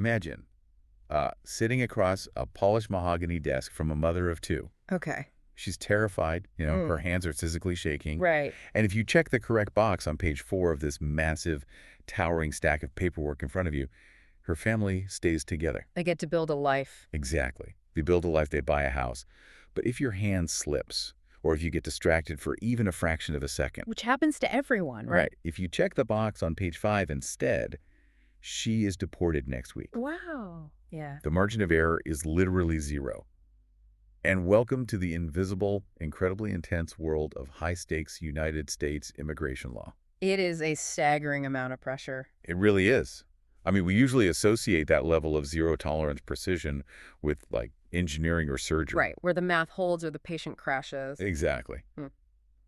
Imagine sitting across a polished mahogany desk from a mother of two. Okay. She's terrified, her hands are physically shaking. Right. And if you check the correct box on page 4 of this massive, towering stack of paperwork in front of you, her family stays together. They get to build a life. Exactly. They build a life, they buy a house. But if your hand slips, or if you get distracted for even a fraction of a second. Which happens to everyone, right? If you check the box on page 5 instead, she is deported next week. Wow. Yeah. The margin of error is literally 0. And welcome to the invisible, incredibly intense world of high-stakes United States immigration law. It is a staggering amount of pressure. It really is. I mean, we usually associate that level of zero-tolerance precision with, like, engineering or surgery. Right, where the math holds or the patient crashes. Exactly.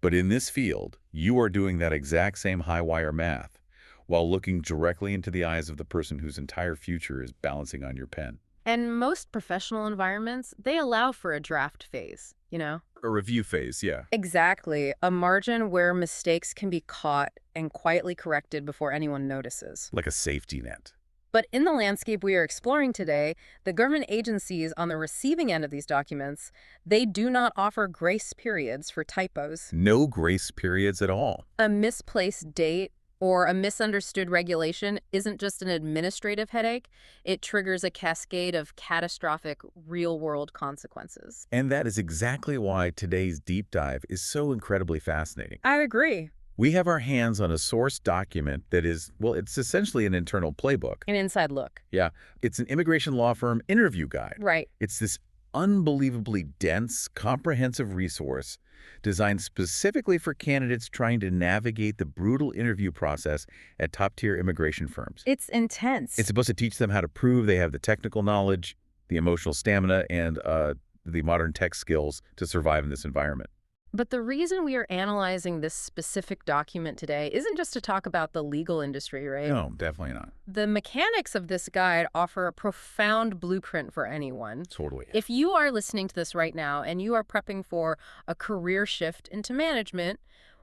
But in this field, you are doing that exact same high-wire math while looking directly into the eyes of the person whose entire future is balancing on your pen. And most professional environments, they allow for a draft phase, A review phase, yeah. Exactly. A margin where mistakes can be caught and quietly corrected before anyone notices. Like a safety net. But in the landscape we are exploring today, the government agencies on the receiving end of these documents, they do not offer grace periods for typos. No grace periods at all. A misplaced date or a misunderstood regulation isn't just an administrative headache. It triggers a cascade of catastrophic real-world consequences. And that is exactly why today's deep dive is so incredibly fascinating. I agree. We have our hands on a source document that is, well, it's essentially an internal playbook. An inside look. Yeah, it's an immigration law firm interview guide. Right. It's this unbelievably dense, comprehensive resource designed specifically for candidates trying to navigate the brutal interview process at top-tier immigration firms. It's intense. It's supposed to teach them how to prove they have the technical knowledge, the emotional stamina, and the modern tech skills to survive in this environment. But the reason we are analyzing this specific document today isn't just to talk about the legal industry, right? No, definitely not. The mechanics of this guide offer a profound blueprint for anyone. Totally. If you are listening to this right now and you are prepping for a career shift into management,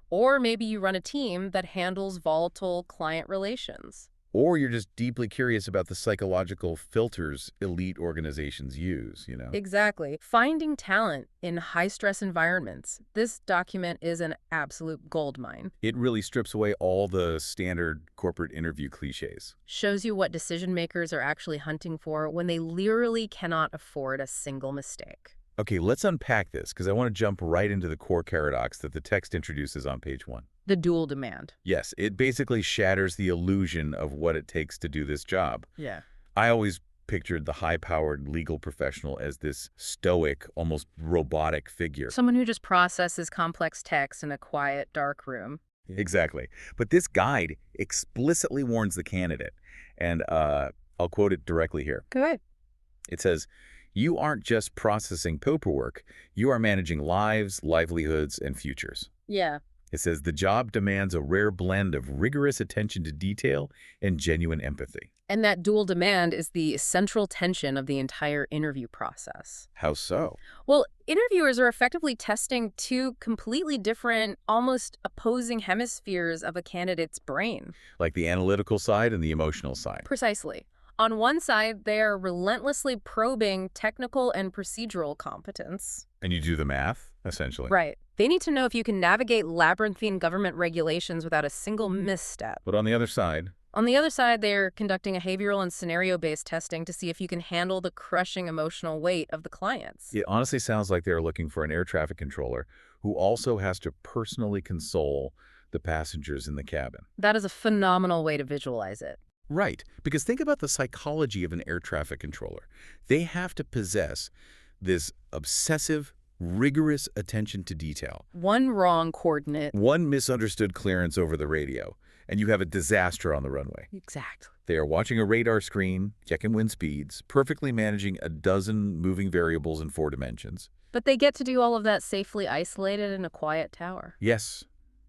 or maybe you run a team that handles volatile client relations. Or you're just deeply curious about the psychological filters elite organizations use, Exactly. Finding talent in high-stress environments. This document is an absolute goldmine. It really strips away all the standard corporate interview cliches. Shows you what decision makers are actually hunting for when they literally cannot afford a single mistake. Okay, let's unpack this, because I want to jump right into the core paradox that the text introduces on page 1. The dual demand. Yes, it basically shatters the illusion of what it takes to do this job. Yeah. I always pictured the high-powered legal professional as this stoic, almost robotic figure. Someone who just processes complex text in a quiet, dark room. Exactly. But this guide explicitly warns the candidate, and I'll quote it directly here. Go ahead. It says, "You aren't just processing paperwork, you are managing lives, livelihoods, and futures." Yeah. It says the job demands a rare blend of rigorous attention to detail and genuine empathy. And that dual demand is the central tension of the entire interview process. How so? Well, interviewers are effectively testing two completely different, almost opposing hemispheres of a candidate's brain. Like the analytical side and the emotional side. Precisely. On one side, they are relentlessly probing technical and procedural competence. And you do the math, essentially. Right. They need to know if you can navigate labyrinthine government regulations without a single misstep. But on the other side, they're conducting behavioral and scenario-based testing to see if you can handle the crushing emotional weight of the clients. it honestly sounds like they're looking for an air traffic controller who also has to personally console the passengers in the cabin. That is a phenomenal way to visualize it. Right, because think about the psychology of an air traffic controller. They have to possess this obsessive, rigorous attention to detail. One wrong coordinate. One misunderstood clearance over the radio, and you have a disaster on the runway. Exactly. They are watching a radar screen, checking wind speeds, perfectly managing a dozen moving variables in 4 dimensions. But they get to do all of that safely isolated in a quiet tower. Yes,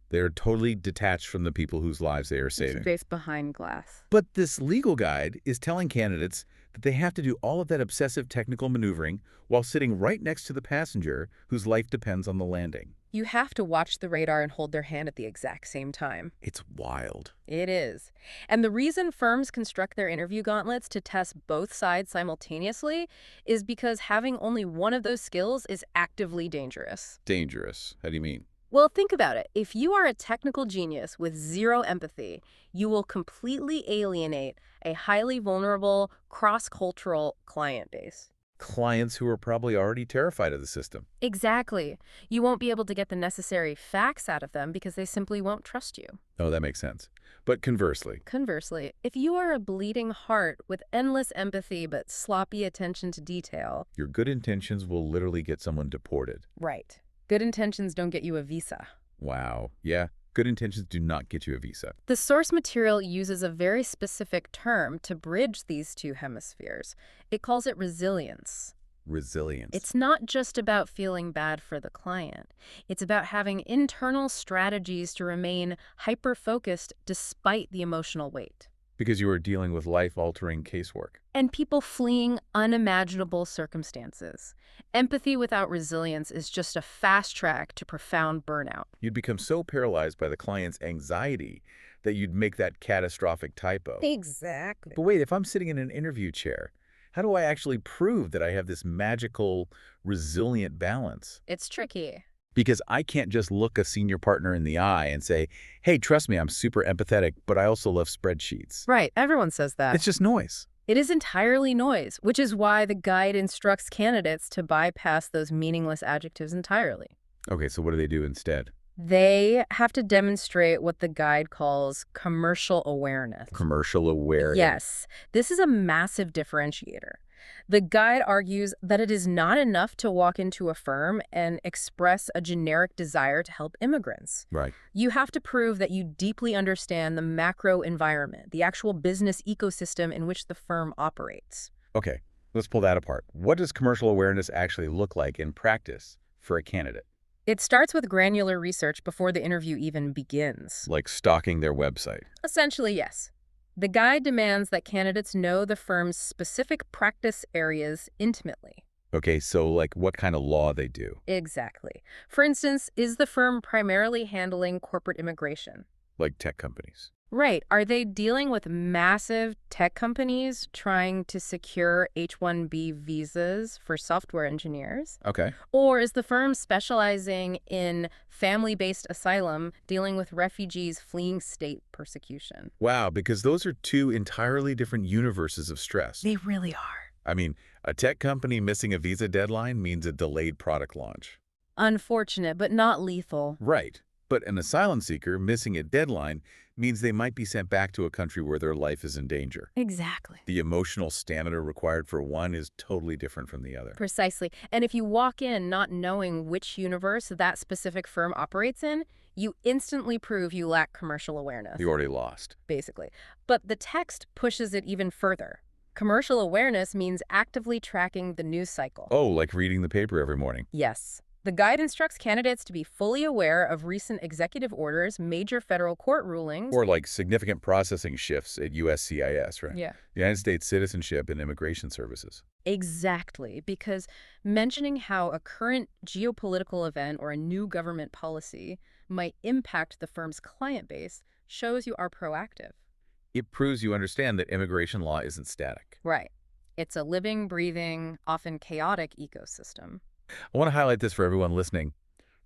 they are totally detached from the people whose lives they are saving. Space behind glass. But this legal guide is telling candidates that they have to do all of that obsessive technical maneuvering while sitting right next to the passenger whose life depends on the landing. You have to watch the radar and hold their hand at the exact same time. It's wild. It is. And the reason firms construct their interview gauntlets to test both sides simultaneously is because having only one of those skills is actively dangerous. Dangerous. How do you mean? Well, think about it. If you are a technical genius with zero empathy, you will completely alienate a highly vulnerable, cross-cultural client base. Clients who are probably already terrified of the system. Exactly. You won't be able to get the necessary facts out of them because they simply won't trust you. Oh, that makes sense. But conversely, Conversely, if you are a bleeding heart with endless empathy but sloppy attention to detail, your good intentions will literally get someone deported. right, good intentions don't get you a visa. Wow. Yeah, good intentions do not get you a visa. The source material uses a very specific term to bridge these two hemispheres. It calls it resilience. Resilience. It's not just about feeling bad for the client. It's about having internal strategies to remain hyper-focused despite the emotional weight. Because you are dealing with life-altering casework. And people fleeing unimaginable circumstances. Empathy without resilience is just a fast track to profound burnout. You'd become so paralyzed by the client's anxiety that you'd make that catastrophic typo. Exactly. But wait, if I'm sitting in an interview chair, how do I actually prove that I have this magical, resilient balance? It's tricky. Because I can't just look a senior partner in the eye and say, hey, trust me, I'm super empathetic, but I also love spreadsheets. Right, everyone says that. It's just noise. It is entirely noise, which is why the guide instructs candidates to bypass those meaningless adjectives entirely. Okay, so what do they do instead? They have to demonstrate what the guide calls commercial awareness. Commercial awareness. Yes, this is a massive differentiator. The guide argues that it is not enough to walk into a firm and express a generic desire to help immigrants. Right. You have to prove that you deeply understand the macro environment, the actual business ecosystem in which the firm operates. Okay, let's pull that apart. What does commercial awareness actually look like in practice for a candidate? It starts with granular research before the interview even begins. Like stalking their website. Essentially, yes. The guide demands that candidates know the firm's specific practice areas intimately. Okay, so like what kind of law they do? Exactly. For instance, is the firm primarily handling corporate immigration? Like tech companies. Right. Are they dealing with massive tech companies trying to secure H-1B visas for software engineers? Okay. Or is the firm specializing in family-based asylum, dealing with refugees fleeing state persecution? Wow, because those are two entirely different universes of stress. They really are. I mean, a tech company missing a visa deadline means a delayed product launch. Unfortunate, but not lethal. Right. But an asylum seeker missing a deadline means they might be sent back to a country where their life is in danger. Exactly. The emotional stamina required for one is totally different from the other. Precisely. And if you walk in not knowing which universe that specific firm operates in, you instantly prove you lack commercial awareness. You already lost. Basically. But the text pushes it even further. Commercial awareness means actively tracking the news cycle. Oh, like reading the paper every morning. Yes. The guide instructs candidates to be fully aware of recent executive orders, major federal court rulings. Or like significant processing shifts at USCIS, right? Yeah. United States Citizenship and Immigration Services. Exactly, because mentioning how a current geopolitical event or a new government policy might impact the firm's client base shows you are proactive. It proves you understand that immigration law isn't static. Right. It's a living, breathing, often chaotic ecosystem. I want to highlight this for everyone listening,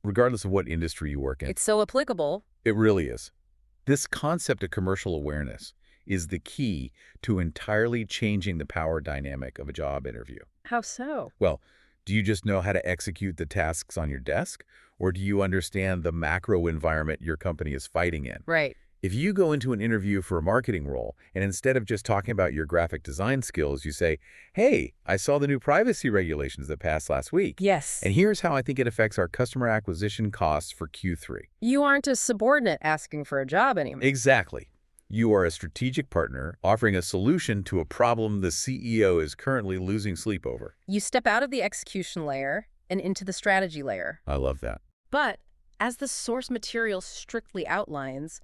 regardless of what industry you work in. It's so applicable. It really is. This concept of commercial awareness is the key to entirely changing the power dynamic of a job interview. How so? Well, do you just know how to execute the tasks on your desk, or do you understand the macro environment your company is fighting in? Right. If you go into an interview for a marketing role, and instead of just talking about your graphic design skills, you say, hey, I saw the new privacy regulations that passed last week. Yes. And here's how I think it affects our customer acquisition costs for Q3. You aren't a subordinate asking for a job anymore. Exactly. You are a strategic partner offering a solution to a problem the CEO is currently losing sleep over. You step out of the execution layer and into the strategy layer. I love that. But as the source material strictly outlines,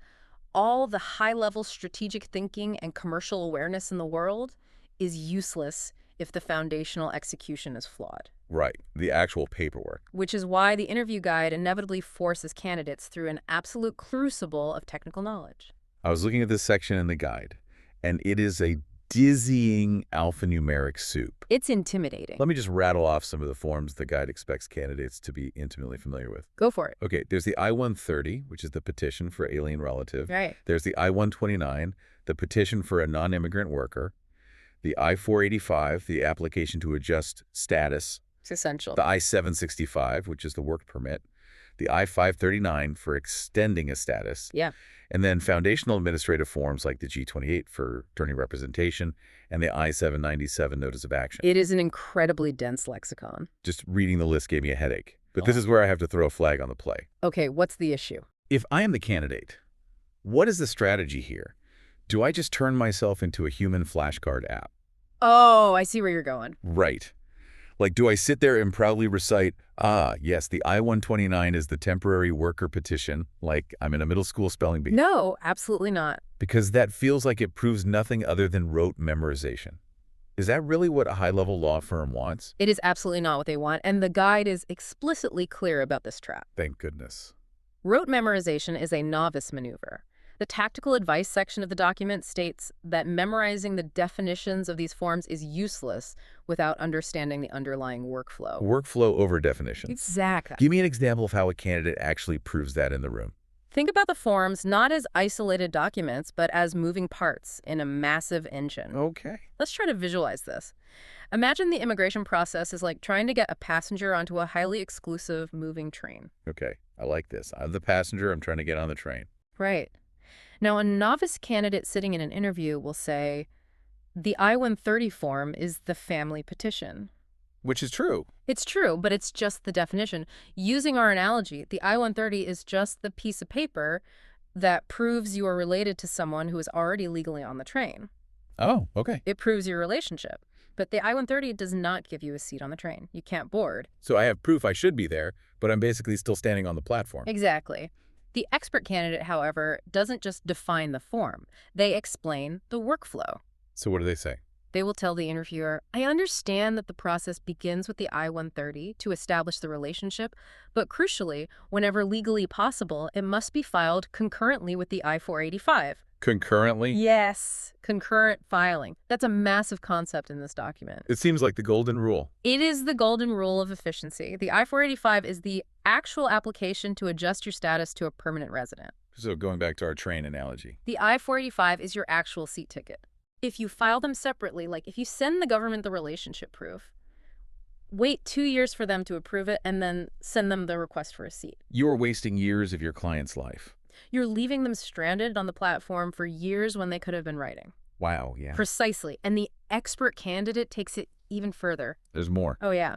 all the high-level strategic thinking and commercial awareness in the world is useless if the foundational execution is flawed. Right, the actual paperwork. Which is why the interview guide inevitably forces candidates through an absolute crucible of technical knowledge. I was looking at this section in the guide, and it is a dizzying alphanumeric soup. It's intimidating. Let me just rattle off some of the forms the guide expects candidates to be intimately familiar with. Go for it. Okay, there's the I-130, which is the petition for alien relative. Right. There's the I-129, the petition for a non-immigrant worker. The I-485, the application to adjust status. It's essential. The I-765, which is the work permit. The I-539 for extending a status. Yeah. And then foundational administrative forms like the G-28 for attorney representation and the I-797 notice of action. It is an incredibly dense lexicon. Just reading the list gave me a headache. But this is where I have to throw a flag on the play. Okay, what's the issue? If I am the candidate, what is the strategy here? Do I just turn myself into a human flashcard app? Oh, I see where you're going. Right. Like, do I sit there and proudly recite, yes, the I-129 is the temporary worker petition, like I'm in a middle school spelling bee? No, absolutely not. Because that feels like it proves nothing other than rote memorization. Is that really what a high-level law firm wants? It is absolutely not what they want, and the guide is explicitly clear about this trap. Thank goodness. Rote memorization is a novice maneuver. The tactical advice section of the document states that memorizing the definitions of these forms is useless without understanding the underlying workflow. Workflow over definitions. Exactly. Give me an example of how a candidate actually proves that in the room. Think about the forms not as isolated documents, but as moving parts in a massive engine. Okay. Let's try to visualize this. Imagine the immigration process is like trying to get a passenger onto a highly exclusive moving train. Okay, I like this. I'm the passenger. I'm trying to get on the train. Right. Now, a novice candidate sitting in an interview will say, the I-130 form is the family petition. Which is true. It's true, but it's just the definition. Using our analogy, the I-130 is just the piece of paper that proves you are related to someone who is already legally on the train. Oh, okay. It proves your relationship. But the I-130 does not give you a seat on the train. You can't board. So I have proof I should be there, but I'm basically still standing on the platform. Exactly. The expert candidate, however, doesn't just define the form. They explain the workflow. So what do they say? They will tell the interviewer, I understand that the process begins with the I-130 to establish the relationship, but crucially, whenever legally possible, it must be filed concurrently with the I-485. Concurrently? Yes, concurrent filing. That's a massive concept in this document. It seems like the golden rule. It is the golden rule of efficiency. The I-485 is the actual application to adjust your status to a permanent resident. So going back to our train analogy. The I-485 is your actual seat ticket. If you file them separately, like if you send the government the relationship proof, wait 2 years for them to approve it, and then send them the request for a seat. You're wasting years of your client's life. You're leaving them stranded on the platform for years when they could have been writing. Wow, yeah. Precisely. And the expert candidate takes it even further. There's more. Oh, yeah.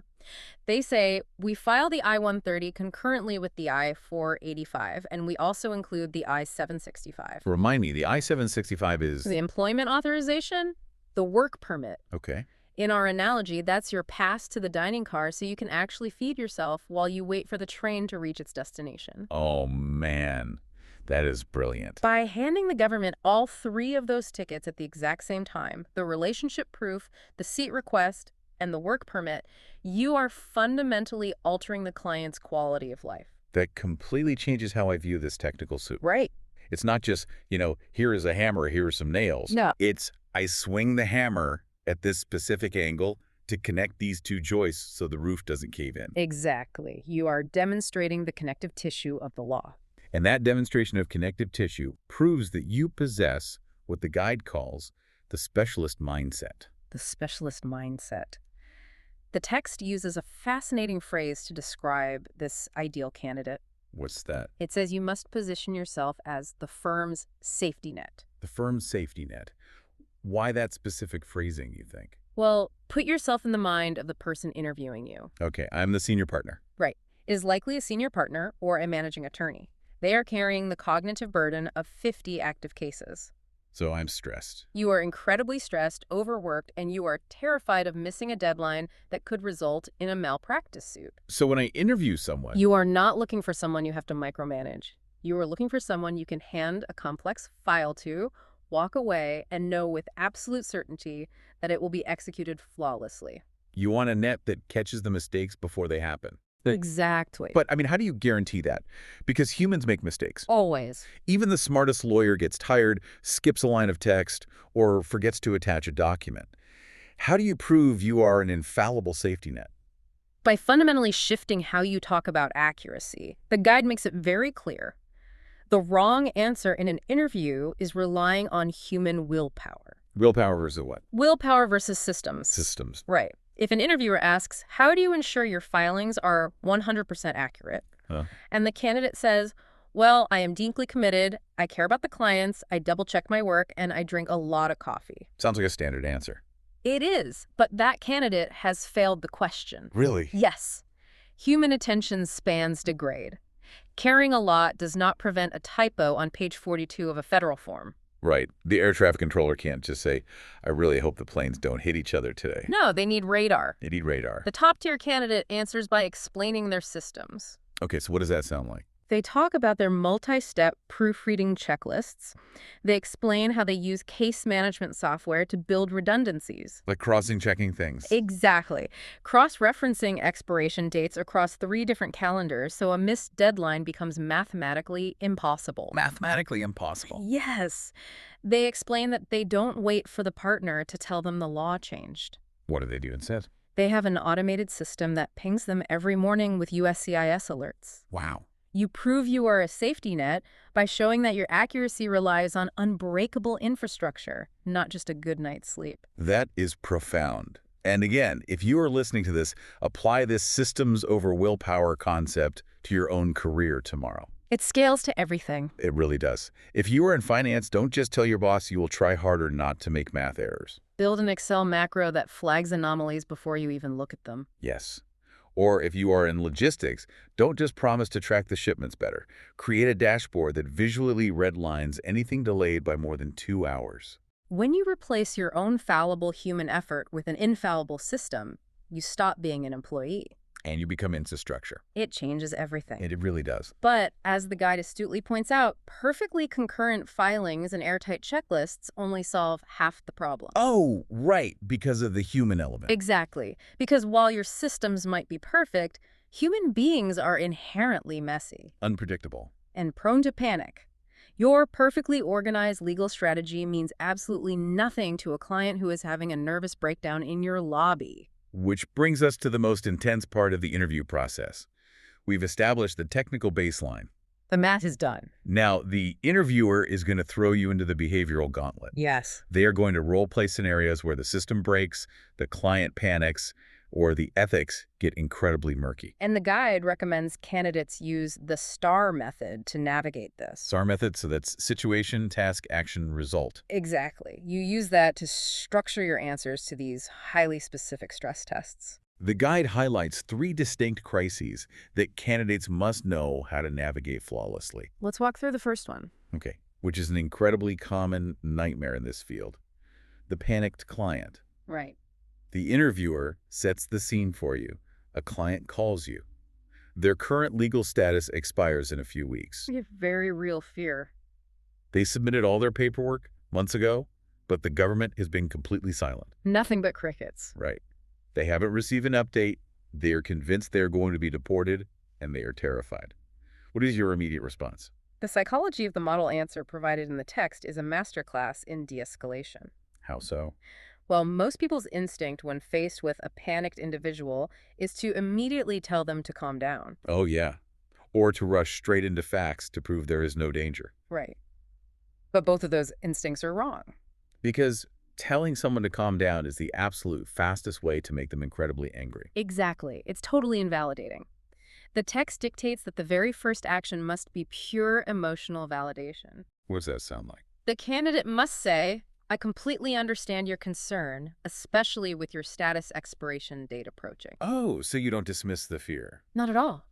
They say, we file the I-130 concurrently with the I-485, and we also include the I-765. Remind me, the I-765 is... The employment authorization, the work permit. Okay. In our analogy, that's your pass to the dining car so you can actually feed yourself while you wait for the train to reach its destination. Oh, man. That is brilliant. By handing the government all 3 of those tickets at the exact same time, the relationship proof, the seat request, and the work permit, you are fundamentally altering the client's quality of life. That completely changes how I view this technical soup. Right. It's not just, here is a hammer, here are some nails. No. It's, I swing the hammer at this specific angle to connect these 2 joists so the roof doesn't cave in. Exactly. You are demonstrating the connective tissue of the law. And that demonstration of connective tissue proves that you possess what the guide calls the specialist mindset. The specialist mindset. The text uses a fascinating phrase to describe this ideal candidate. What's that? It says you must position yourself as the firm's safety net. The firm's safety net. Why that specific phrasing, you think? Well, put yourself in the mind of the person interviewing you. Okay, I'm the senior partner. Right. It is likely a senior partner or a managing attorney. They are carrying the cognitive burden of 50 active cases. So I'm stressed. You are incredibly stressed, overworked, and you are terrified of missing a deadline that could result in a malpractice suit. So when I interview someone... You are not looking for someone you have to micromanage. You are looking for someone you can hand a complex file to walk away and know with absolute certainty that it will be executed flawlessly. You want a net that catches the mistakes before they happen. Exactly. But, I mean, how do you guarantee that? Because humans make mistakes. Always. Even the smartest lawyer gets tired, skips a line of text, or forgets to attach a document. How do you prove you are an infallible safety net? By fundamentally shifting how you talk about accuracy, the guide makes it very clear. The wrong answer in an interview is relying on human willpower. Willpower versus what? Willpower versus systems. Systems. Right. If an interviewer asks, how do you ensure your filings are 100% accurate? And the candidate says, well, I am deeply committed, I care about the clients, I double-check my work, and I drink a lot of coffee. Sounds like a standard answer. It is, but that candidate has failed the question. Really? Yes. Human attention spans degrade. Caring a lot does not prevent a typo on page 42 of a federal form. Right. The air traffic controller can't just say, I really hope the planes don't hit each other today. No, they need radar. They need radar. The top-tier candidate answers by explaining their systems. Okay, so what does that sound like? They talk about their multi-step proofreading checklists. They explain how they use case management software to build redundancies. Like checking things. Exactly. Cross-referencing expiration dates across 3 different calendars, so a missed deadline becomes mathematically impossible. Mathematically impossible. Yes. They explain that they don't wait for the partner to tell them the law changed. What do they do instead? They have an automated system that pings them every morning with USCIS alerts. Wow. You prove you are a safety net by showing that your accuracy relies on unbreakable infrastructure, not just a good night's sleep. That is profound. And again, if you are listening to this, apply this systems over willpower concept to your own career tomorrow. It scales to everything. It really does. If you are in finance, don't just tell your boss you will try harder not to make math errors. Build an Excel macro that flags anomalies before you even look at them. Yes. Or if you are in logistics, don't just promise to track the shipments better. Create a dashboard that visually redlines anything delayed by more than 2 hours. When you replace your own fallible human effort with an infallible system, you stop being an employee. And you become infrastructure. It changes everything. It really does. But, as the guide astutely points out, perfectly concurrent filings and airtight checklists only solve half the problem. Oh, right, because of the human element. Exactly. Because while your systems might be perfect, human beings are inherently messy. Unpredictable. And prone to panic. Your perfectly organized legal strategy means absolutely nothing to a client who is having a nervous breakdown in your lobby. Which brings us to the most intense part of the interview process. We've established the technical baseline. The math is done. Now, the interviewer is going to throw you into the behavioral gauntlet. Yes. They are going to role-play scenarios where the system breaks, the client panics, or the ethics get incredibly murky. And the guide recommends candidates use the STAR method to navigate this. STAR method, so that's situation, task, action, result. Exactly. You use that to structure your answers to these highly specific stress tests. The guide highlights 3 distinct crises that candidates must know how to navigate flawlessly. Let's walk through the first one. Okay, which is an incredibly common nightmare in this field. The panicked client. Right. The interviewer sets the scene for you. A client calls you. Their current legal status expires in a few weeks. We have very real fear. They submitted all their paperwork months ago, but the government has been completely silent. Nothing but crickets. Right. They haven't received an update. They are convinced they are going to be deported, and they are terrified. What is your immediate response? The psychology of the model answer provided in the text is a masterclass in de-escalation. How so? Well, most people's instinct when faced with a panicked individual is to immediately tell them to calm down. Oh, yeah. Or to rush straight into facts to prove there is no danger. Right. But both of those instincts are wrong. Because telling someone to calm down is the absolute fastest way to make them incredibly angry. Exactly. It's totally invalidating. The text dictates that the very first action must be pure emotional validation. What does that sound like? The candidate must say, I completely understand your concern, especially with your status expiration date approaching. Oh, so you don't dismiss the fear. Not at all.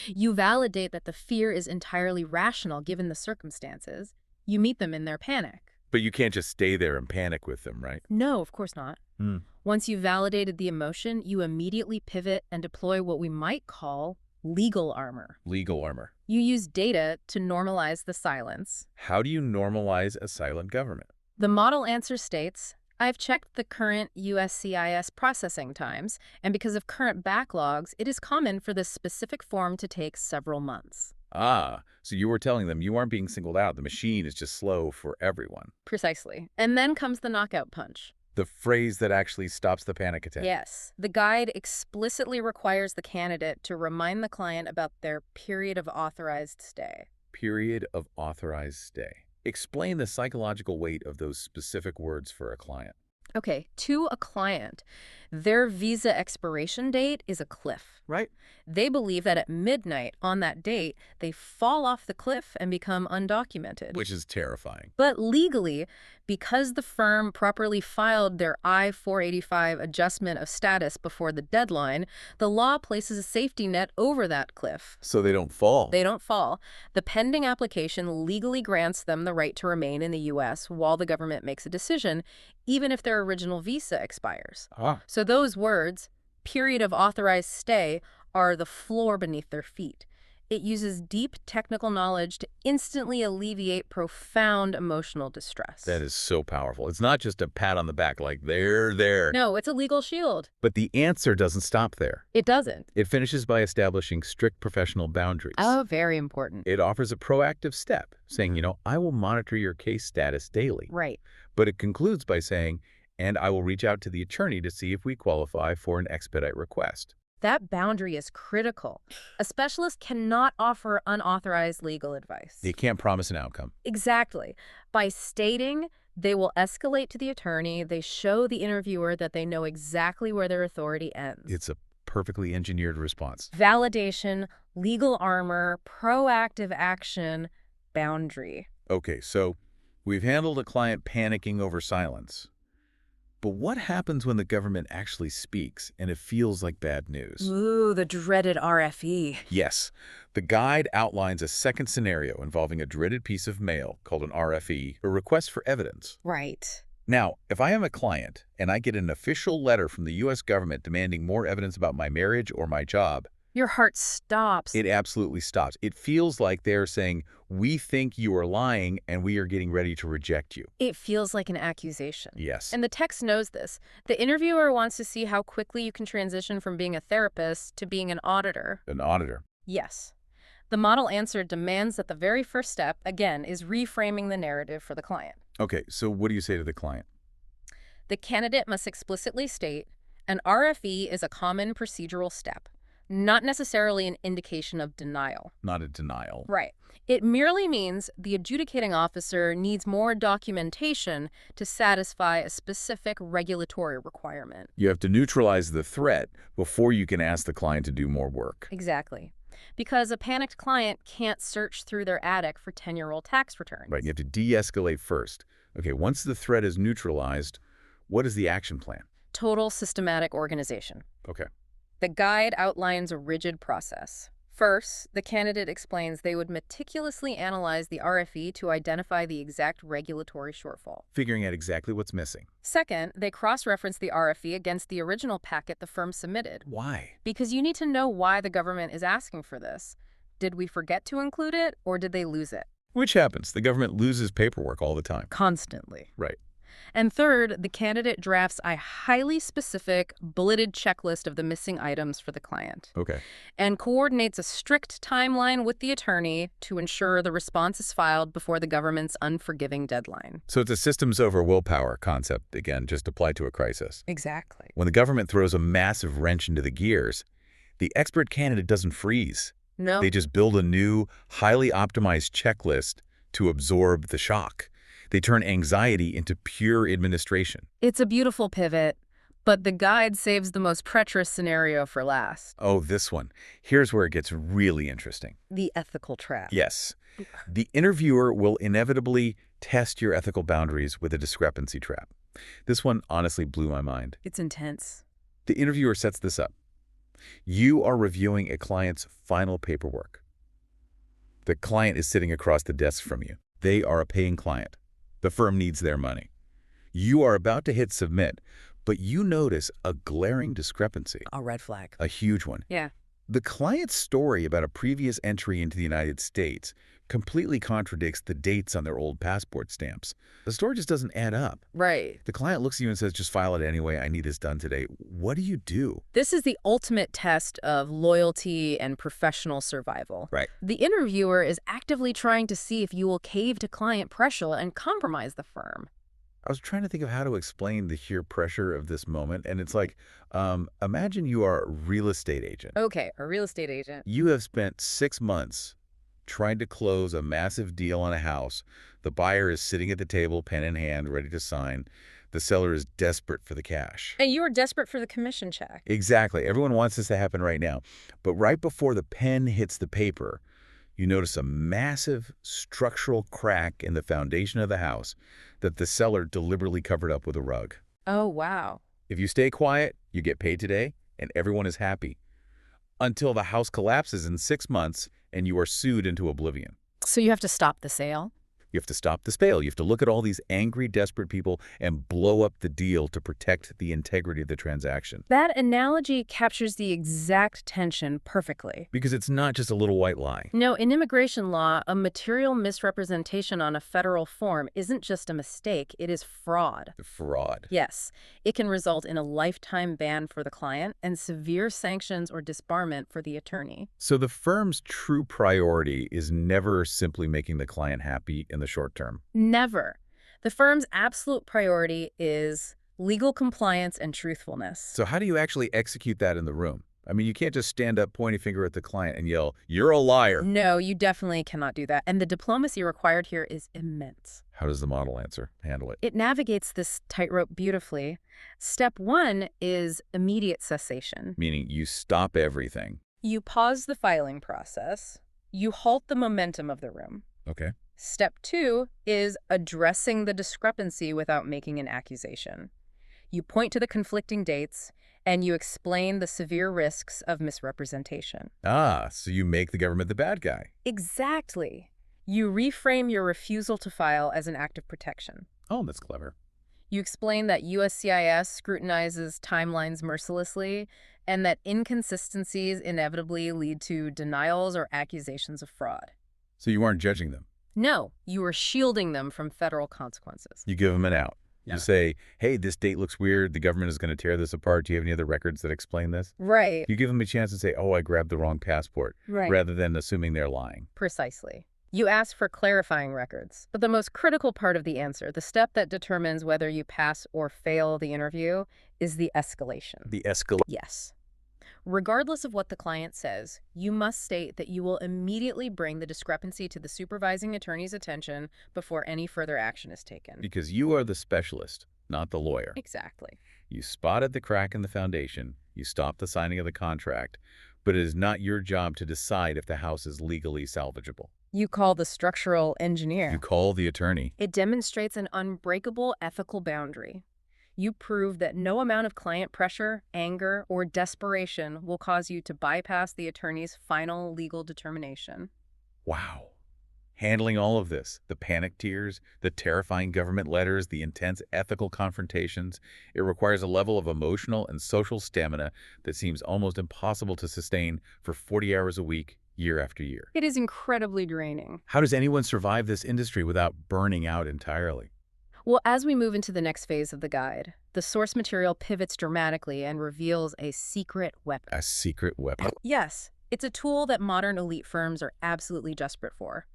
You validate that the fear is entirely rational given the circumstances. You meet them in their panic. But you can't just stay there and panic with them, right? No, of course not. Hmm. Once you've validated the emotion, you immediately pivot and deploy what we might call Legal armor. Legal armor. You use data to normalize the silence. How do you normalize a silent government? The model answer states, I've checked the current USCIS processing times, and because of current backlogs, it is common for this specific form to take several months. Ah, so you were telling them you aren't being singled out. The machine is just slow for everyone. Precisely. And then comes the knockout punch. The phrase that actually stops the panic attack. Yes. The guide explicitly requires the candidate to remind the client about their period of authorized stay. Period of authorized stay. Explain the psychological weight of those specific words for a client. Okay, to a client, their visa expiration date is a cliff. Right. They believe that at midnight on that date, they fall off the cliff and become undocumented. Which is terrifying. But legally, because the firm properly filed their I-485 adjustment of status before the deadline, the law places a safety net over that cliff. So they don't fall. They don't fall. The pending application legally grants them the right to remain in the U.S. while the government makes a decision, even if their original visa expires. So those words, period of authorized stay, are the floor beneath their feet. It uses deep technical knowledge to instantly alleviate profound emotional distress. That is so powerful. It's not just a pat on the back like, there. No, it's a legal shield. But the answer doesn't stop there. It doesn't. It finishes by establishing strict professional boundaries. Oh, very important. It offers a proactive step, saying, I will monitor your case status daily. Right. But it concludes by saying, and I will reach out to the attorney to see if we qualify for an expedite request. That boundary is critical. A specialist cannot offer unauthorized legal advice. They can't promise an outcome. Exactly. By stating they will escalate to the attorney, they show the interviewer that they know exactly where their authority ends. It's a perfectly engineered response. Validation, legal armor, proactive action, boundary. Okay, so we've handled a client panicking over silence. But what happens when the government actually speaks and it feels like bad news? Ooh, the dreaded RFE. Yes. The guide outlines a second scenario involving a dreaded piece of mail called an RFE, a request for evidence. Right. Now, if I am a client and I get an official letter from the U.S. government demanding more evidence about my marriage or my job, your heart stops. it absolutely stops. It feels like they're saying, we think you are lying and we are getting ready to reject you. It feels like an accusation. Yes. And the text knows this. The interviewer wants to see how quickly you can transition from being a therapist to being an auditor. An auditor. Yes. The model answer demands that the very first step, again, is reframing the narrative for the client. Okay, so what do you say to the client? The candidate must explicitly state, an RFE is a common procedural step, not necessarily an indication of denial. Not a denial. Right. It merely means the adjudicating officer needs more documentation to satisfy a specific regulatory requirement. You have to neutralize the threat before you can ask the client to do more work. Exactly. Because a panicked client can't search through their attic for 10-year-old tax returns. Right, you have to de-escalate first. Okay, once the threat is neutralized, what is the action plan? Total systematic organization. Okay. The guide outlines a rigid process. First, the candidate explains they would meticulously analyze the RFE to identify the exact regulatory shortfall. Figuring out exactly what's missing. Second, they cross-reference the RFE against the original packet the firm submitted. Why? Because you need to know why the government is asking for this. Did we forget to include it, or did they lose it? Which happens. The government loses paperwork all the time. Constantly. Right. And third, the candidate drafts a highly specific, bulleted checklist of the missing items for the client. Okay. And coordinates a strict timeline with the attorney to ensure the response is filed before the government's unforgiving deadline. So it's a systems over willpower concept, again, just applied to a crisis. Exactly. When the government throws a massive wrench into the gears, the expert candidate doesn't freeze. No. They just build a new, highly optimized checklist to absorb the shock. They turn anxiety into pure administration. It's a beautiful pivot, but the guide saves the most treacherous scenario for last. Oh, this one. Here's where it gets really interesting. The ethical trap. Yes. The interviewer will inevitably test your ethical boundaries with a discrepancy trap. This one honestly blew my mind. It's intense. The interviewer sets this up. You are reviewing a client's final paperwork. The client is sitting across the desk from you. They are a paying client. The firm needs their money. You are about to hit submit, but you notice a glaring discrepancy. A red flag. A huge one. Yeah. The client's story about a previous entry into the United States completely contradicts the dates on their old passport stamps. The story just doesn't add up. Right. The client looks at you and says, just file it anyway. I need this done today. What do you do? This is the ultimate test of loyalty and professional survival. Right. The interviewer is actively trying to see if you will cave to client pressure and compromise the firm. I was trying to think of how to explain the sheer pressure of this moment, and it's like, imagine you are a real estate agent. Okay, a real estate agent. You have spent 6 months trying to close a massive deal on a house. The buyer is sitting at the table, pen in hand, ready to sign. The seller is desperate for the cash. And you are desperate for the commission check. Exactly. Everyone wants this to happen right now. But right before the pen hits the paper, you notice a massive structural crack in the foundation of the house that the seller deliberately covered up with a rug. Oh, wow. If you stay quiet, you get paid today, and everyone is happy. Until the house collapses in 6 months and you are sued into oblivion. So you have to stop the sale? You have to stop the sale. You have to look at all these angry, desperate people and blow up the deal to protect the integrity of the transaction. That analogy captures the exact tension perfectly. Because it's not just a little white lie. No, in immigration law, a material misrepresentation on a federal form isn't just a mistake, it is fraud. Fraud. Yes, it can result in a lifetime ban for the client and severe sanctions or disbarment for the attorney. So the firm's true priority is never simply making the client happy in the short term. Never. The firm's absolute priority is legal compliance and truthfulness. So how do you actually execute that in the room? I mean, you can't just stand up, point a finger at the client and yell, "You're a liar." No, you definitely cannot do that. And the diplomacy required here is immense. How does the model handle it? It navigates this tightrope beautifully. Step 1 is immediate cessation. Meaning you stop everything. You pause the filing process. You halt the momentum of the room. Okay. Step 2 is addressing the discrepancy without making an accusation. You point to the conflicting dates, and you explain the severe risks of misrepresentation. Ah, so you make the government the bad guy. Exactly. You reframe your refusal to file as an act of protection. Oh, that's clever. You explain that USCIS scrutinizes timelines mercilessly and that inconsistencies inevitably lead to denials or accusations of fraud. So you aren't judging them. No, you are shielding them from federal consequences. You give them an out. Yeah. You say, hey, this date looks weird. The government is going to tear this apart. Do you have any other records that explain this? Right. You give them a chance to say, oh, I grabbed the wrong passport, Right. rather than assuming they're lying. Precisely. You ask for clarifying records. But the most critical part of the answer, the step that determines whether you pass or fail the interview, is the escalation. The escalation. Yes. Regardless of what the client says, you must state that you will immediately bring the discrepancy to the supervising attorney's attention before any further action is taken. Because you are the specialist, not the lawyer. Exactly. You spotted the crack in the foundation. You stopped the signing of the contract. But it is not your job to decide if the house is legally salvageable. You call the structural engineer. You call the attorney. It demonstrates an unbreakable ethical boundary. You prove that no amount of client pressure, anger, or desperation will cause you to bypass the attorney's final legal determination. Wow. Handling all of this, the panic tears, the terrifying government letters, the intense ethical confrontations, it requires a level of emotional and social stamina that seems almost impossible to sustain for 40 hours a week, year after year. It is incredibly draining. How does anyone survive this industry without burning out entirely? Well, as we move into the next phase of the guide, the source material pivots dramatically and reveals a secret weapon. A secret weapon. Yes, it's a tool that modern elite firms are absolutely desperate for,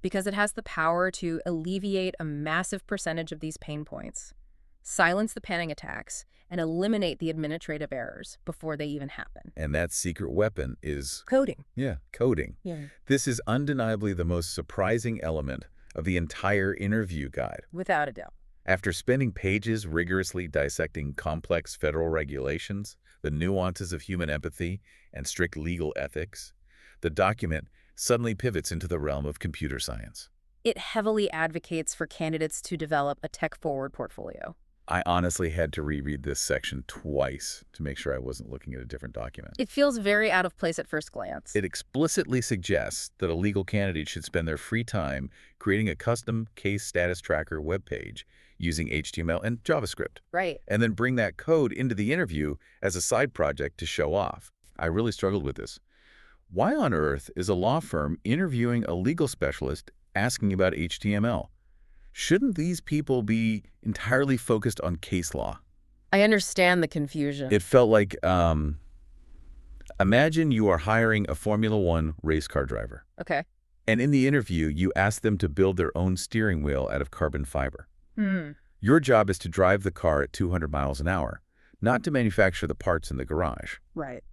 because it has the power to alleviate a massive percentage of these pain points, silence the panic attacks, and eliminate the administrative errors before they even happen. And that secret weapon is... Coding. Yeah, coding. Yeah. This is undeniably the most surprising element of the entire interview guide. Without a doubt. After spending pages rigorously dissecting complex federal regulations, the nuances of human empathy, and strict legal ethics, the document suddenly pivots into the realm of computer science. It heavily advocates for candidates to develop a tech-forward portfolio. I honestly had to reread this section twice to make sure I wasn't looking at a different document. It feels very out of place at first glance. It explicitly suggests that a legal candidate should spend their free time creating a custom case status tracker webpage using HTML and JavaScript. Right. And then bring that code into the interview as a side project to show off. I really struggled with this. Why on earth is a law firm interviewing a legal specialist asking about HTML? Shouldn't these people be entirely focused on case law? I understand the confusion. It felt like, imagine you are hiring a Formula One race car driver. Okay. And in the interview, you ask them to build their own steering wheel out of carbon fiber. Hmm. Your job is to drive the car at 200 miles an hour, not to manufacture the parts in the garage. Right.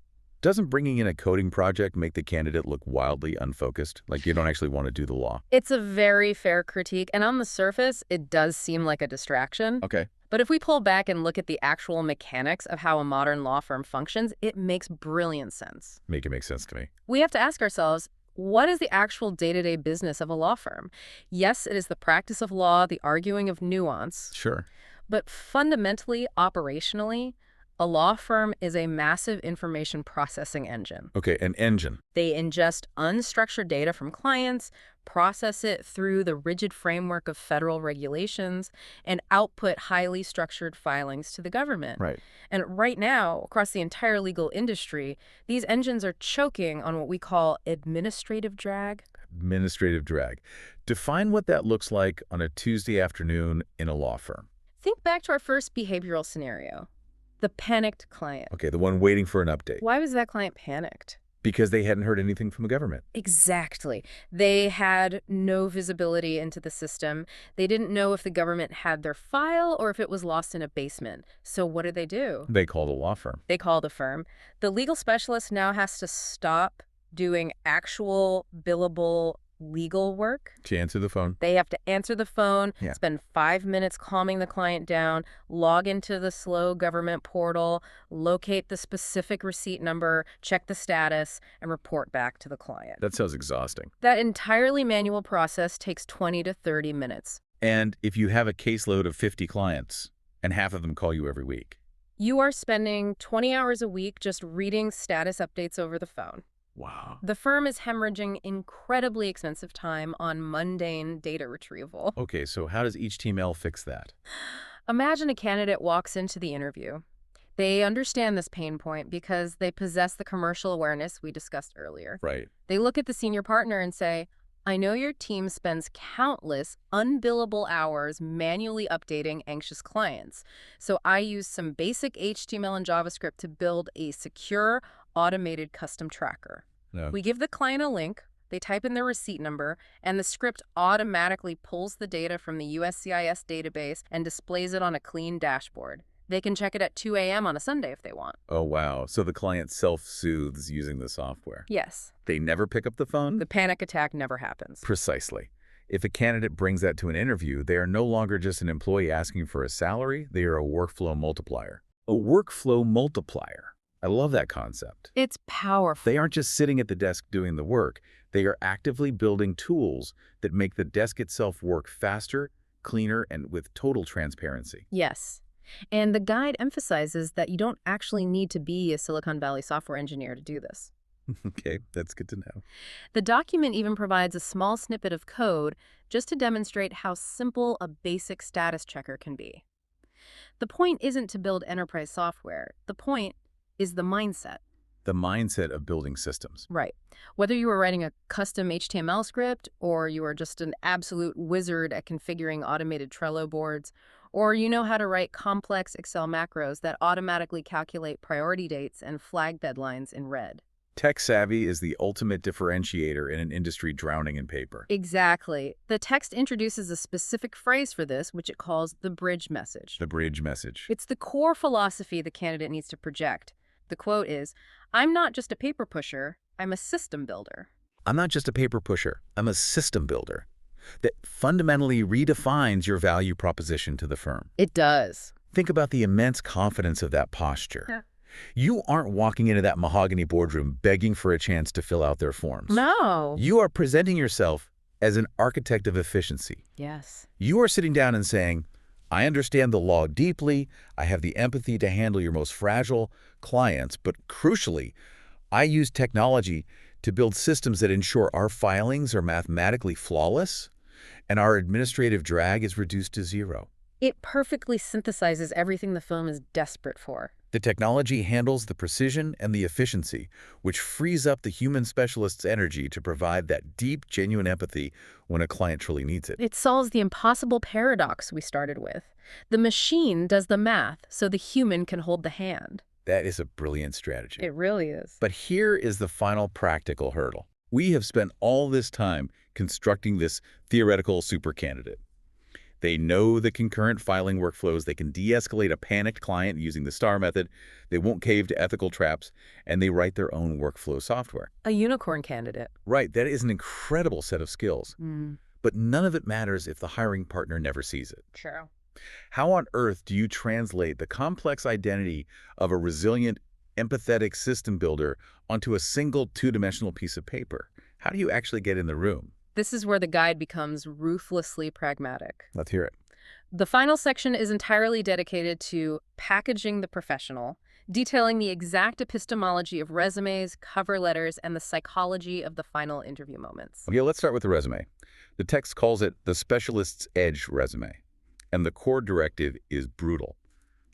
Doesn't bringing in a coding project make the candidate look wildly unfocused, like you don't actually want to do the law? It's a very fair critique, and on the surface, it does seem like a distraction. Okay. But if we pull back and look at the actual mechanics of how a modern law firm functions, it makes brilliant sense. Make it make sense to me. We have to ask ourselves, what is the actual day-to-day business of a law firm? Yes, it is the practice of law, the arguing of nuance, Sure. but fundamentally, operationally, a law firm is a massive information processing engine. Okay, an engine. They ingest unstructured data from clients, process it through the rigid framework of federal regulations, and output highly structured filings to the government. Right. And right now, across the entire legal industry, these engines are choking on what we call administrative drag. Administrative drag. Define what that looks like on a Tuesday afternoon in a law firm. Think back to our first behavioral scenario, the panicked client. Okay, the one waiting for an update. Why was that client panicked? Because they hadn't heard anything from the government. Exactly. They had no visibility into the system. They didn't know if the government had their file or if it was lost in a basement. So what did they do? They called a law firm. They called a firm. The legal specialist now has to stop doing actual billable legal work. To answer the phone. They have to answer the phone, Yeah. spend 5 minutes calming the client down, log into the slow government portal, locate the specific receipt number, check the status, and report back to the client. That sounds exhausting. That entirely manual process takes 20 to 30 minutes. And if you have a caseload of 50 clients, and half of them call you every week. You are spending 20 hours a week just reading status updates over the phone. Wow. The firm is hemorrhaging incredibly expensive time on mundane data retrieval. Okay, so how does HTML fix that? Imagine a candidate walks into the interview. They understand this pain point because they possess the commercial awareness we discussed earlier. Right. They look at the senior partner and say, I know your team spends countless unbillable hours manually updating anxious clients. So I use some basic HTML and JavaScript to build a secure, automated custom tracker. No. We give the client a link, they type in their receipt number, and the script automatically pulls the data from the USCIS database and displays it on a clean dashboard. They can check it at 2 a.m. on a Sunday if they want. Oh, wow. So the client self-soothes using the software. Yes. They never pick up the phone? The panic attack never happens. Precisely. If a candidate brings that to an interview, they are no longer just an employee asking for a salary, they are a workflow multiplier. A workflow multiplier. I love that concept. It's powerful. They aren't just sitting at the desk doing the work. They are actively building tools that make the desk itself work faster, cleaner, and with total transparency. Yes. And the guide emphasizes that you don't actually need to be a Silicon Valley software engineer to do this. Okay, that's good to know. The document even provides a small snippet of code just to demonstrate how simple a basic status checker can be. The point isn't to build enterprise software. The point is the mindset. The mindset of building systems. Right. Whether you are writing a custom HTML script, or you are just an absolute wizard at configuring automated Trello boards, or you know how to write complex Excel macros that automatically calculate priority dates and flag deadlines in red. Tech savvy is the ultimate differentiator in an industry drowning in paper. Exactly. The text introduces a specific phrase for this, which it calls the bridge message. The bridge message. It's the core philosophy the candidate needs to project. The quote is, I'm not just a paper pusher, I'm a system builder. I'm not just a paper pusher, I'm a system builder that fundamentally redefines your value proposition to the firm. It does. Think about the immense confidence of that posture. Yeah. You aren't walking into that mahogany boardroom begging for a chance to fill out their forms. No. You are presenting yourself as an architect of efficiency. Yes. You are sitting down and saying, I understand the law deeply, I have the empathy to handle your most fragile clients, but crucially, I use technology to build systems that ensure our filings are mathematically flawless and our administrative drag is reduced to zero. It perfectly synthesizes everything the firm is desperate for. The technology handles the precision and the efficiency, which frees up the human specialist's energy to provide that deep, genuine empathy when a client truly needs it. It solves the impossible paradox we started with. The machine does the math so the human can hold the hand. That is a brilliant strategy. It really is. But here is the final practical hurdle. We have spent all this time constructing this theoretical super candidate. They know the concurrent filing workflows. They can de-escalate a panicked client using the STAR method. They won't cave to ethical traps, and they write their own workflow software. A unicorn candidate. Right, that is an incredible set of skills. But none of it matters if the hiring partner never sees it. True. How on earth do you translate the complex identity of a resilient, empathetic system builder onto a single two-dimensional piece of paper? How do you actually get in the room? This is where the guide becomes ruthlessly pragmatic. Let's hear it. The final section is entirely dedicated to packaging the professional, detailing the exact epistemology of resumes, cover letters, and the psychology of the final interview moments. Okay, let's start with the resume. The text calls it the specialist's edge resume, and the core directive is brutal.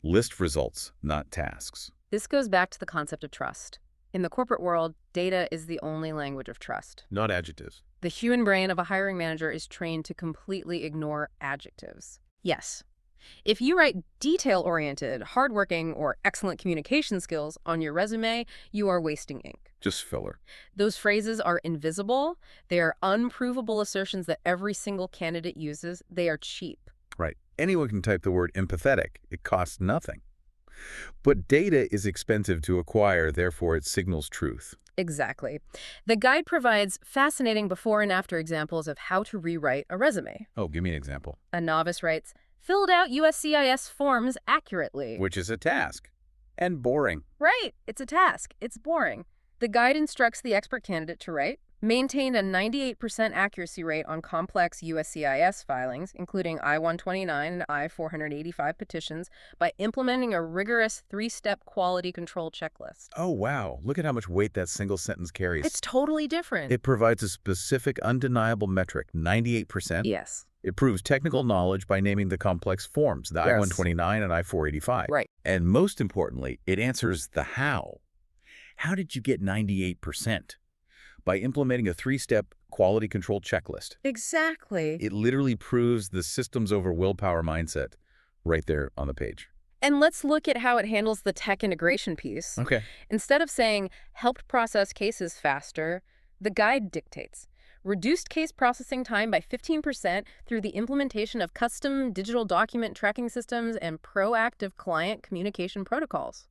List results, not tasks. This goes back to the concept of trust. In the corporate world, data is the only language of trust. Not adjectives. The human brain of a hiring manager is trained to completely ignore adjectives. Yes. If you write detail-oriented, hardworking, or excellent communication skills on your resume, you are wasting ink. Just filler. Those phrases are invisible. They are unprovable assertions that every single candidate uses. They are cheap. Right. Anyone can type the word empathetic. It costs nothing. But data is expensive to acquire, therefore it signals truth. Exactly. The guide provides fascinating before and after examples of how to rewrite a resume. Oh, give me an example. A novice writes, "Filled out USCIS forms accurately." Which is a task. And boring. Right. It's a task. It's boring. The guide instructs the expert candidate to write, maintain a 98% accuracy rate on complex USCIS filings, including I-129 and I-485 petitions, by implementing a rigorous three-step quality control checklist. Oh, wow. Look at how much weight that single sentence carries. It's totally different. It provides a specific, undeniable metric, 98%. Yes. It proves technical knowledge by naming the complex forms, the I-129 and I-485. Right. And most importantly, it answers the how. How did you get 98%? By implementing a three-step quality control checklist. Exactly. It literally proves the systems over willpower mindset right there on the page. And let's look at how it handles the tech integration piece. Okay. Instead of saying, helped process cases faster, the guide dictates, reduced case processing time by 15% through the implementation of custom digital document tracking systems and proactive client communication protocols.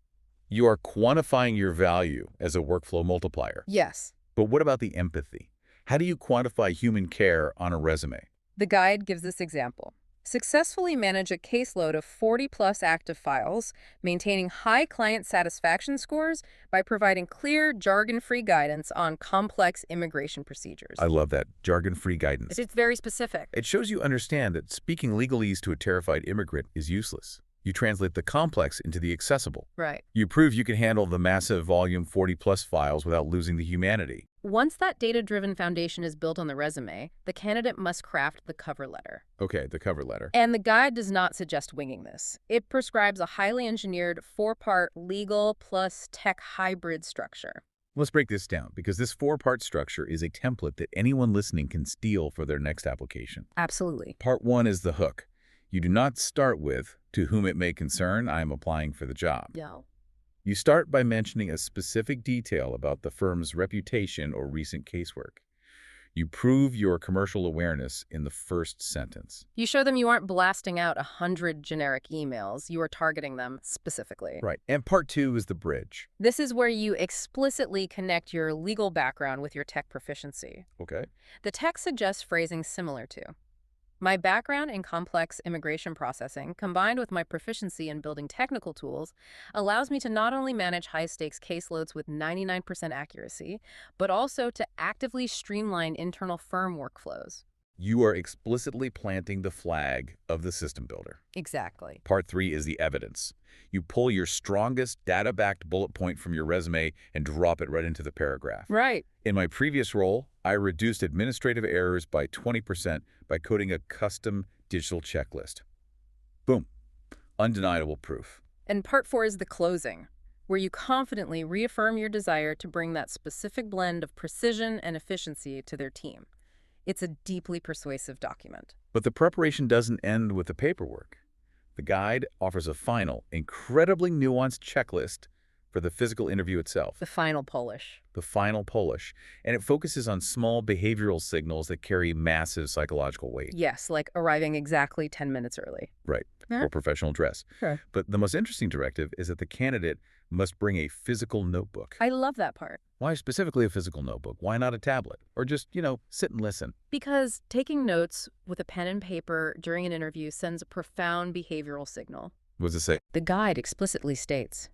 You are quantifying your value as a workflow multiplier. Yes. But what about the empathy? How do you quantify human care on a resume? The guide gives this example. Successfully manage a caseload of 40-plus active files, maintaining high client satisfaction scores by providing clear, jargon-free guidance on complex immigration procedures. I love that. Jargon-free guidance. It's very specific. It shows you understand that speaking legalese to a terrified immigrant is useless. You translate the complex into the accessible. Right. You prove you can handle the massive volume 40-plus files without losing the humanity. Once that data-driven foundation is built on the resume, the candidate must craft the cover letter. Okay, the cover letter. And the guide does not suggest winging this. It prescribes a highly engineered four-part legal plus tech hybrid structure. Let's break this down, because this four-part structure is a template that anyone listening can steal for their next application. Absolutely. Part 1 is the hook. You do not start with, "To whom it may concern, I am applying for the job." No. You start by mentioning a specific detail about the firm's reputation or recent casework. You prove your commercial awareness in the first sentence. You show them you aren't blasting out 100 generic emails. You are targeting them specifically. Right. And part 2 is the bridge. This is where you explicitly connect your legal background with your tech proficiency. Okay. The text suggests phrasing similar to, "My background in complex immigration processing, combined with my proficiency in building technical tools, allows me to not only manage high-stakes caseloads with 99% accuracy, but also to actively streamline internal firm workflows." You are explicitly planting the flag of the system builder. Exactly. Part 3 is the evidence. You pull your strongest data-backed bullet point from your resume and drop it right into the paragraph. Right. In my previous role, I reduced administrative errors by 20% by coding a custom digital checklist. Boom. Undeniable proof. And part 4 is the closing, where you confidently reaffirm your desire to bring that specific blend of precision and efficiency to their team. It's a deeply persuasive document. But the preparation doesn't end with the paperwork. The guide offers a final, incredibly nuanced checklist for the physical interview itself. The final polish. The final polish. And it focuses on small behavioral signals that carry massive psychological weight. Yes, like arriving exactly 10 minutes early. Right. Huh? Or professional dress. Sure. But the most interesting directive is that the candidate must bring a physical notebook. I love that part. Why specifically a physical notebook? Why not a tablet? Or just, sit and listen? Because taking notes with a pen and paper during an interview sends a profound behavioral signal. What does it say? The guide explicitly states,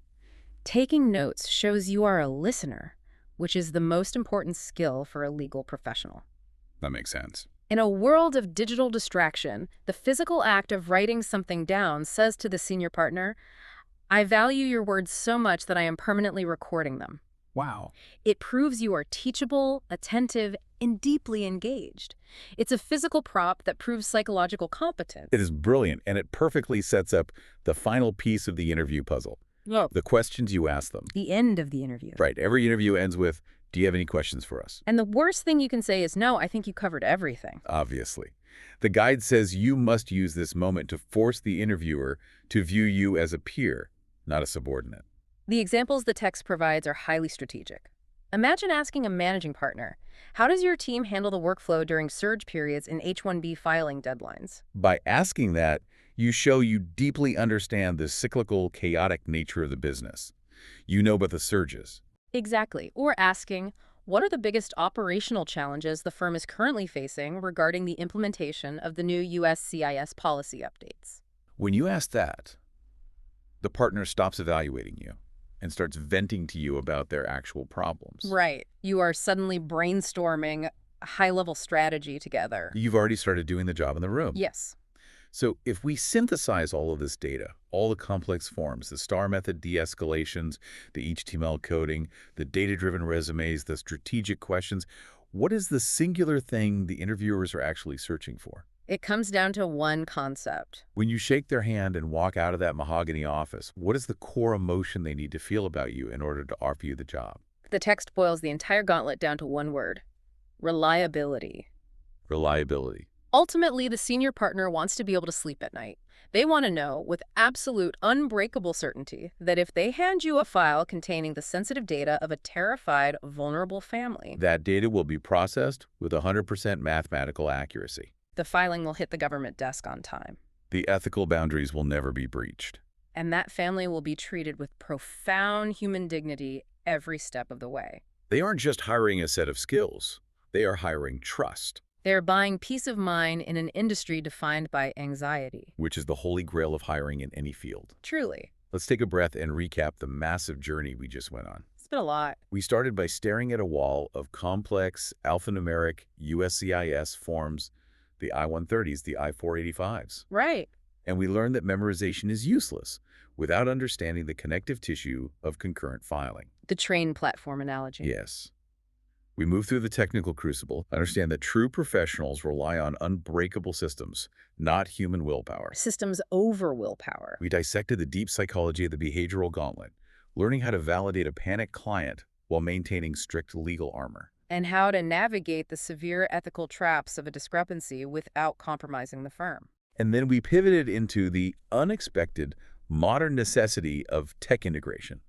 taking notes shows you are a listener, which is the most important skill for a legal professional. That makes sense. In a world of digital distraction, the physical act of writing something down says to the senior partner, I value your words so much that I am permanently recording them. Wow. It proves you are teachable, attentive, and deeply engaged. It's a physical prop that proves psychological competence. It is brilliant, and it perfectly sets up the final piece of the interview puzzle. Oh. The questions you ask them. The end of the interview. Right. Every interview ends with, do you have any questions for us? And the worst thing you can say is, no, I think you covered everything. Obviously. The guide says you must use this moment to force the interviewer to view you as a peer, not a subordinate. The examples the text provides are highly strategic. Imagine asking a managing partner, how does your team handle the workflow during surge periods and H-1B filing deadlines? By asking that, you show you deeply understand the cyclical, chaotic nature of the business. You know about the surges. Exactly. Or asking, what are the biggest operational challenges the firm is currently facing regarding the implementation of the new USCIS policy updates? When you ask that, the partner stops evaluating you and starts venting to you about their actual problems. Right. You are suddenly brainstorming a high-level strategy together. You've already started doing the job in the room. Yes. So if we synthesize all of this data, all the complex forms, the STAR method de-escalations, the HTML coding, the data-driven resumes, the strategic questions, what is the singular thing the interviewers are actually searching for? It comes down to one concept. When you shake their hand and walk out of that mahogany office, what is the core emotion they need to feel about you in order to offer you the job? The text boils the entire gauntlet down to one word: reliability. Reliability. Ultimately, the senior partner wants to be able to sleep at night. They want to know with absolute, unbreakable certainty that if they hand you a file containing the sensitive data of a terrified, vulnerable family, that data will be processed with 100% mathematical accuracy. The filing will hit the government desk on time. The ethical boundaries will never be breached. And that family will be treated with profound human dignity every step of the way. They aren't just hiring a set of skills. They are hiring trust. They're buying peace of mind in an industry defined by anxiety. Which is the holy grail of hiring in any field. Truly. Let's take a breath and recap the massive journey we just went on. It's been a lot. We started by staring at a wall of complex, alphanumeric USCIS forms, the I-130s, the I-485s. Right. And we learned that memorization is useless without understanding the connective tissue of concurrent filing. The train platform analogy. Yes. We move through the technical crucible, understand that true professionals rely on unbreakable systems, not human willpower. Systems over willpower. We dissected the deep psychology of the behavioral gauntlet, learning how to validate a panicked client while maintaining strict legal armor. And how to navigate the severe ethical traps of a discrepancy without compromising the firm. And then we pivoted into the unexpected modern necessity of tech integration.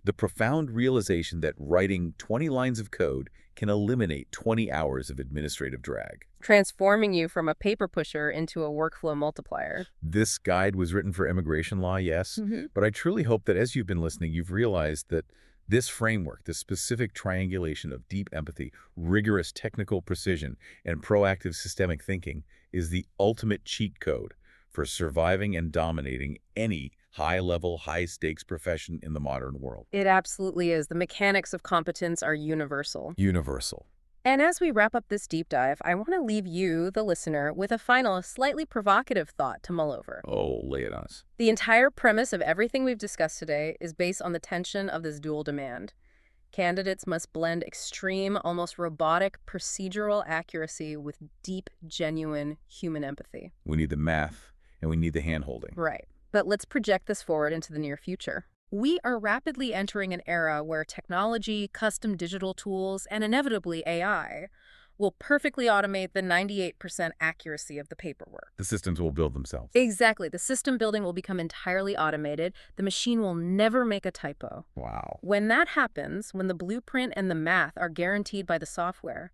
The profound realization that writing 20 lines of code can eliminate 20 hours of administrative drag. Transforming you from a paper pusher into a workflow multiplier. This guide was written for immigration law, yes, but I truly hope that as you've been listening, you've realized that this framework, this specific triangulation of deep empathy, rigorous technical precision, and proactive systemic thinking is the ultimate cheat code for surviving and dominating any high-level, high-stakes profession in the modern world. It absolutely is. The mechanics of competence are universal. Universal. And as we wrap up this deep dive, I want to leave you, the listener, with a final, slightly provocative thought to mull over. Oh, lay it on us. The entire premise of everything we've discussed today is based on the tension of this dual demand. Candidates must blend extreme, almost robotic, procedural accuracy with deep, genuine human empathy. We need the math, and we need the hand-holding. Right. But let's project this forward into the near future. We are rapidly entering an era where technology, custom digital tools, and inevitably AI will perfectly automate the 98% accuracy of the paperwork. The systems will build themselves. Exactly. The system building will become entirely automated. The machine will never make a typo. Wow. When that happens, when the blueprint and the math are guaranteed by the software,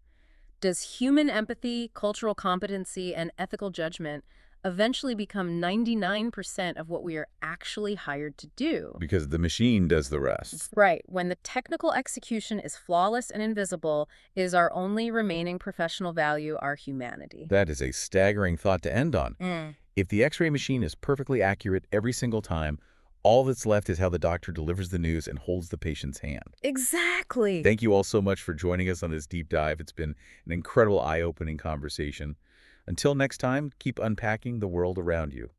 does human empathy, cultural competency, and ethical judgment eventually become 99% of what we are actually hired to do? Because the machine does the rest. Right. When the technical execution is flawless and invisible, is our only remaining professional value our humanity. That is a staggering thought to end on. Mm. If the X-ray machine is perfectly accurate every single time, all that's left is how the doctor delivers the news and holds the patient's hand. Exactly. Thank you all so much for joining us on this deep dive. It's been an incredible eye-opening conversation. Until next time, keep unpacking the world around you.